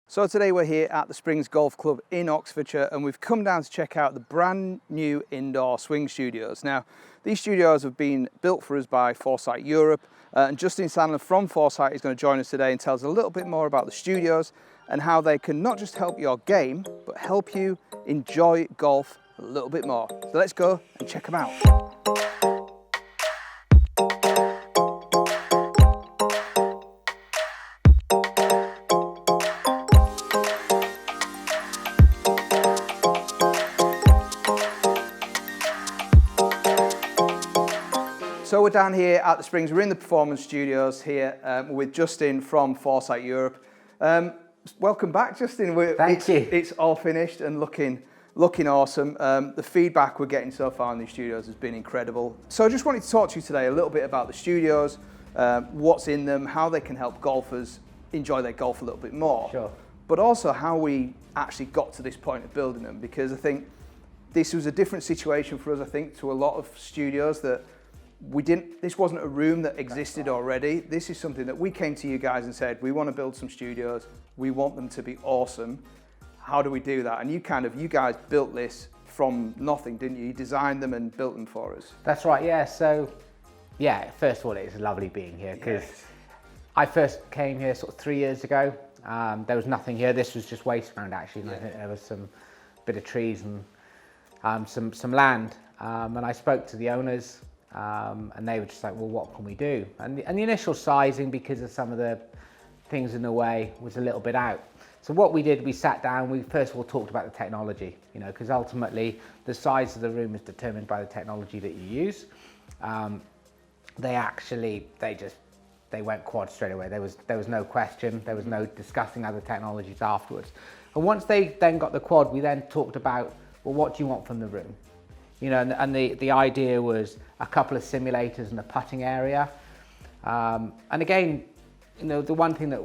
So today we're here at the Springs Golf Club in Oxfordshire, and we've come down to check out the brand new indoor swing studios. Now, these studios have been built for us by Foresight Europe, and Justin Sandler from Foresight is going to join us today and tell us a little bit more about the studios and how they can not just help your game, but help you enjoy golf a little bit more. So let's go and check them out. So we're down here at the Springs. We're in the performance studios here with Justin from Foresight Europe. Welcome back, Justin. Thank you. It's all finished and looking awesome. The feedback we're getting so far in these studios has been incredible. So I just wanted to talk to you today a little bit about the studios, what's in them, how they can help golfers enjoy their golf a little bit more. Sure. But also how we actually got to this point of building them, because I think this was a different situation for us, I think, to a lot of studios that this wasn't a room that existed already. This is something that we came to you guys and said, we want to build some studios. We want them to be awesome. How do we do that? And you guys built this from nothing, didn't you? You designed them and built them for us. That's right, yeah. So, yeah, first of all, it's lovely being here because I first came here sort of 3 years ago. There was nothing here. This was just waste ground, actually. And I think there was some bit of trees and some land. And I spoke to the owners. And they were just like, well, what can we do? And the initial sizing, because of some of the things in the way, was a little bit out. So what we did, we sat down, we first of all talked about the technology, because ultimately the size of the room is determined by the technology that you use. They went quad straight away. There was no question. There was no discussing other technologies afterwards. And once they then got the quad, we then talked about, well, what do you want from the room? And the idea was a couple of simulators and a putting area. And again, the one thing that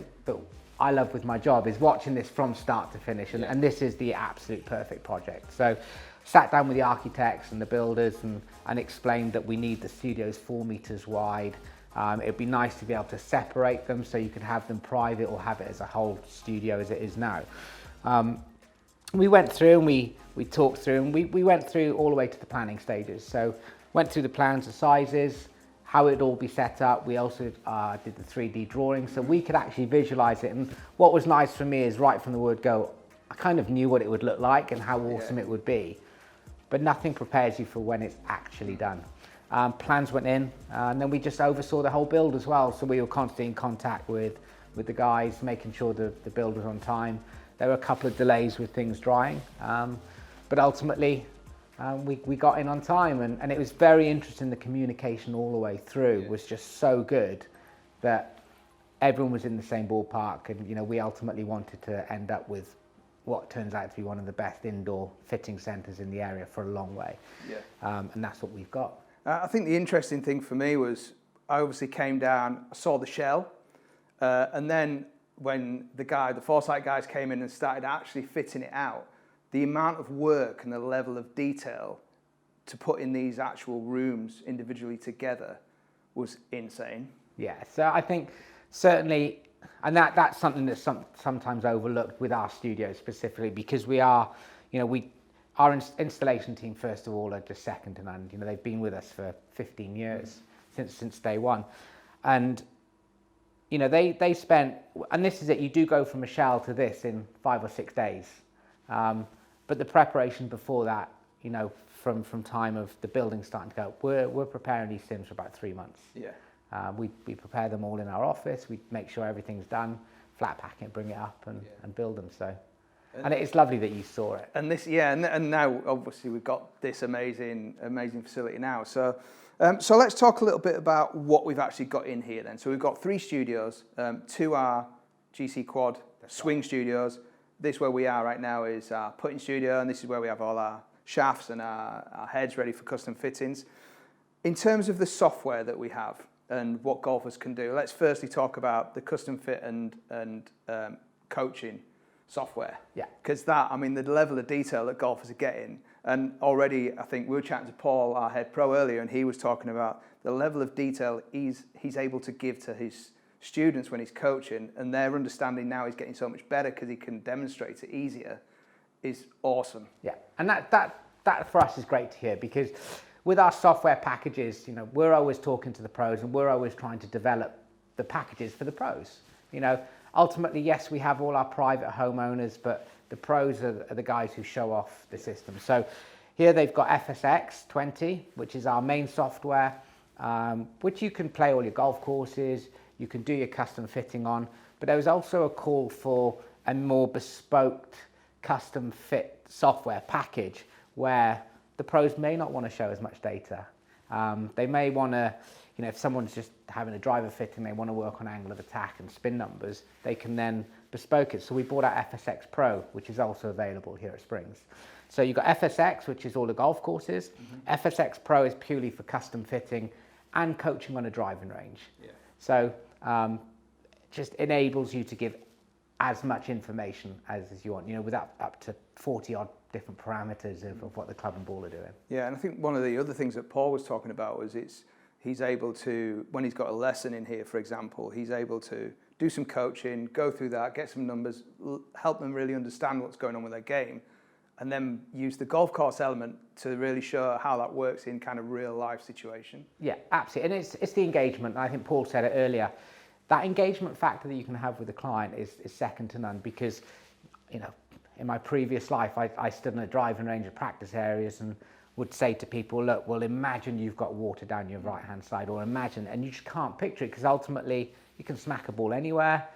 I love with my job is watching this from start to finish. And this is the absolute perfect project. So sat down with the architects and the builders and explained that we need the studios 4 meters wide. It'd be nice to be able to separate them so you could have them private or have it as a whole studio as it is now. We went through and we talked through, and we went through all the way to the planning stages. So went through the plans, the sizes, how it'd all be set up. We also did the 3D drawing so we could actually visualize it. And what was nice for me is right from the word go, I kind of knew what it would look like and how awesome it would be, but nothing prepares you for when it's actually done. Plans went in, and then we just oversaw the whole build as well. So we were constantly in contact with the guys, making sure the build was on time. There were a couple of delays with things drying, but ultimately we got in on time, and it was very interesting. The communication all the way through was just so good that everyone was in the same ballpark, and we ultimately wanted to end up with what turns out to be one of the best indoor fitting centres in the area for a long way. And that's what we've got. I think the interesting thing for me was I obviously came down, I saw the shell, and then when the Foresight guys came in and started actually fitting it out, the amount of work and the level of detail to put in these actual rooms individually together was insane. Yeah, so I think certainly, and that's something that's sometimes overlooked with our studio specifically, because we are, our installation team, first of all, are just second to none. They've been with us for 15 years, since day one. And they spent, and this is it, you do go from a shell to this in 5 or 6 days. But the preparation before that, from time of the building starting to go, we're preparing these sims for about 3 months. We prepare them all in our office. We make sure everything's done, flat pack it, bring it up and build them. So, and it's lovely that you saw it. And this, and now obviously we've got this amazing facility now. So let's talk a little bit about what we've actually got in here then. So we've got 3 studios, 2 are GC Quad swing studios. This where we are right now is our putting studio, and this is where we have all our shafts and our heads ready for custom fittings. In terms of the software that we have and what golfers can do, let's firstly talk about the custom fit and coaching software. Because the level of detail that golfers are getting, and already I think we were chatting to Paul, our head pro, earlier, and he was talking about the level of detail he's able to give to his students when he's coaching, and their understanding now is getting so much better because he can demonstrate it easier, is awesome. Yeah, and that for us is great to hear, because with our software packages, you know, we're always talking to the pros and we're always trying to develop the packages for the pros. You know, ultimately, yes, we have all our private homeowners, but the pros are the guys who show off the system. So here they've got FSX 20, which is our main software, which you can play all your golf courses, you can do your custom fitting on, but there was also a call for a more bespoke custom fit software package where the pros may not want to show as much data. They may want to, you know, if someone's just having a driver fitting, they want to work on angle of attack and spin numbers, they can then bespoke it. So we brought out FSX Pro, which is also available here at Springs. So you've got FSX, which is all the golf courses. FSX Pro is purely for custom fitting and coaching on a driving range. Yeah. So just enables you to give as much information as you want, you know, with up to 40 odd different parameters of what the club and ball are doing. Yeah, and I think one of the other things that Paul was talking about was he's able to, when he's got a lesson in here, for example, he's able to do some coaching, go through that, get some numbers, help them really understand what's going on with their game, and then use the golf course element to really show how that works in kind of real life situation. Yeah, absolutely. And it's the engagement. I think Paul said it earlier. That engagement factor that you can have with the client is second to none, because, you know, in my previous life, I stood in a driving range of practice areas and would say to people, look, well, imagine you've got water down your right-hand side, or imagine, and you just can't picture it, because ultimately you can smack a ball anywhere.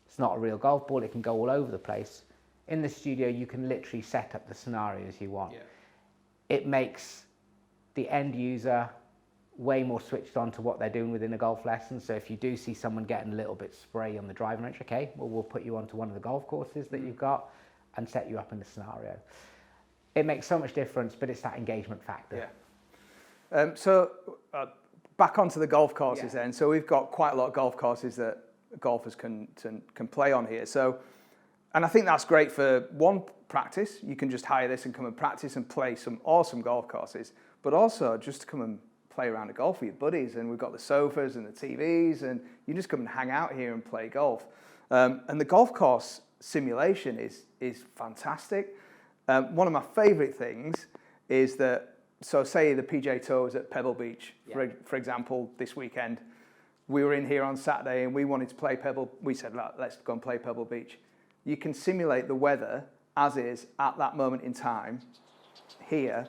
It's not a real golf ball. It can go all over the place. In the studio, you can literally set up the scenarios you want. Yeah. It makes the end user way more switched on to what they're doing within a golf lesson. So if you do see someone getting a little bit spray on the driving range, okay, well, we'll put you onto one of the golf courses that you've got and set you up in the scenario. It makes so much difference, but it's that engagement factor. Yeah. So back onto the golf courses then. So we've got quite a lot of golf courses that golfers can play on here. So, and I think that's great for one, practice. You can just hire this and come and practice and play some awesome golf courses, but also just to come and play around a golf with your buddies. And we've got the sofas and the TVs, and you just come and hang out here and play golf. And the golf course simulation is fantastic. One of my favourite things is that, so say the PGA Tour was at Pebble Beach, for example, this weekend. We were in here on Saturday and we wanted to play Pebble. We said, let's go and play Pebble Beach. You can simulate the weather as is at that moment in time here,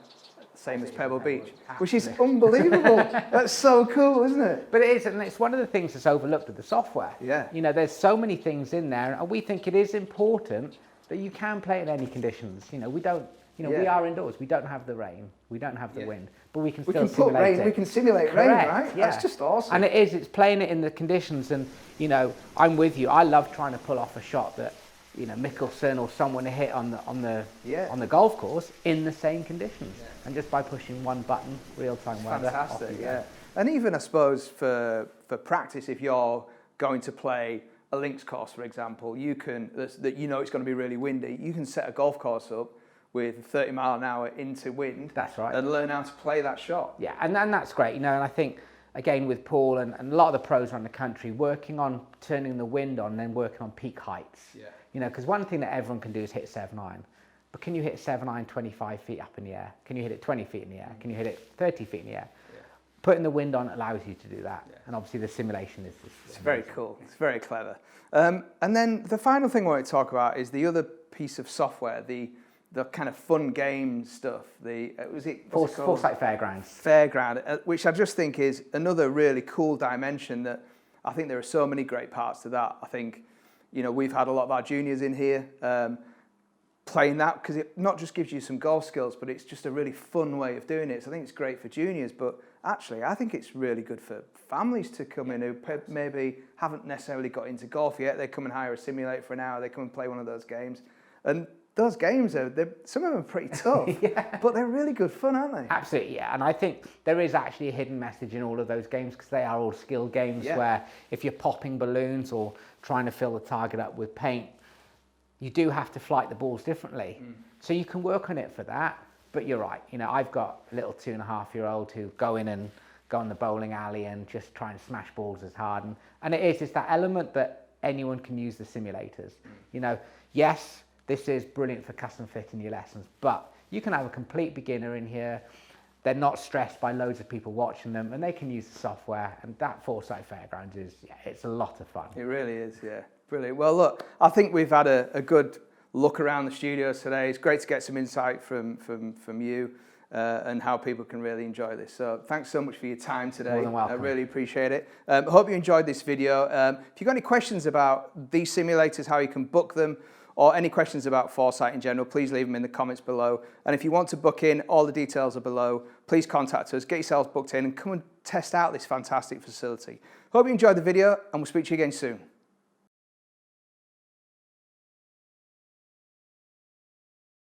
same as Pebble Beach, which is unbelievable. That's so cool, isn't it? But it is, and it's one of the things that's overlooked with the software. Yeah. You know, there's so many things in there, and we think it is important that you can play in any conditions. You know, we don't, you know, we are indoors. We don't have the rain. We don't have the wind, but we can still simulate it. We can simulate rain, right? Yeah. That's just awesome. And it's playing it in the conditions, and, you know, I'm with you. I love trying to pull off a shot that, you know, Mickelson or someone hit on the golf course in the same conditions, and just by pushing one button, real-time weather. Fantastic, And even, I suppose, for practice, if you're going to play a links course, for example, you can, that you know it's going to be really windy, you can set a golf course up with 30 mile an hour into wind. That's right. And learn how to play that shot. Yeah, and that's great, you know, and I think, again, with Paul and a lot of the pros around the country, working on turning the wind on and then working on peak heights. Yeah. You know, because one thing that everyone can do is hit 7-iron. But can you hit 7-iron 25 feet up in the air? Can you hit it 20 feet in the air? Can you hit it 30 feet in the air? Yeah. Putting the wind on allows you to do that. Yeah. And obviously the simulation is it's very cool. It's very clever. And then the final thing I want to talk about is the other piece of software, the kind of fun game stuff. Foresight Fairgrounds. Fairground, which I just think is another really cool dimension that I think there are so many great parts to that. I think, you know, we've had a lot of our juniors in here playing that, because it not just gives you some golf skills, but it's just a really fun way of doing it. So I think it's great for juniors, but actually I think it's really good for families to come in who maybe haven't necessarily got into golf yet. They come and hire a simulator for an hour, they come and play one of those games. And those games, some of them are pretty tough, but they're really good fun, aren't they? Absolutely, yeah. And I think there is actually a hidden message in all of those games, because they are all skill games where if you're popping balloons or trying to fill the target up with paint, you do have to flight the balls differently. So you can work on it for that, but you're right. You know, I've got a little 2.5-year-old who go in and go on the bowling alley and just try and smash balls as hard. And it's that element that anyone can use the simulators. You know, yes, this is brilliant for custom fitting your lessons, but you can have a complete beginner in here. They're not stressed by loads of people watching them, and they can use the software. And that Foresight Fairgrounds is, it's a lot of fun. It really is, yeah. Brilliant. Well, look, I think we've had a good look around the studios today. It's great to get some insight from you and how people can really enjoy this. So thanks so much for your time today. More than welcome. I really appreciate it. I hope you enjoyed this video. If you've got any questions about these simulators, how you can book them, or any questions about Foresight in general, please leave them in the comments below. And if you want to book in, all the details are below. Please contact us, get yourselves booked in, and come and test out this fantastic facility. Hope you enjoyed the video, and we'll speak to you again soon.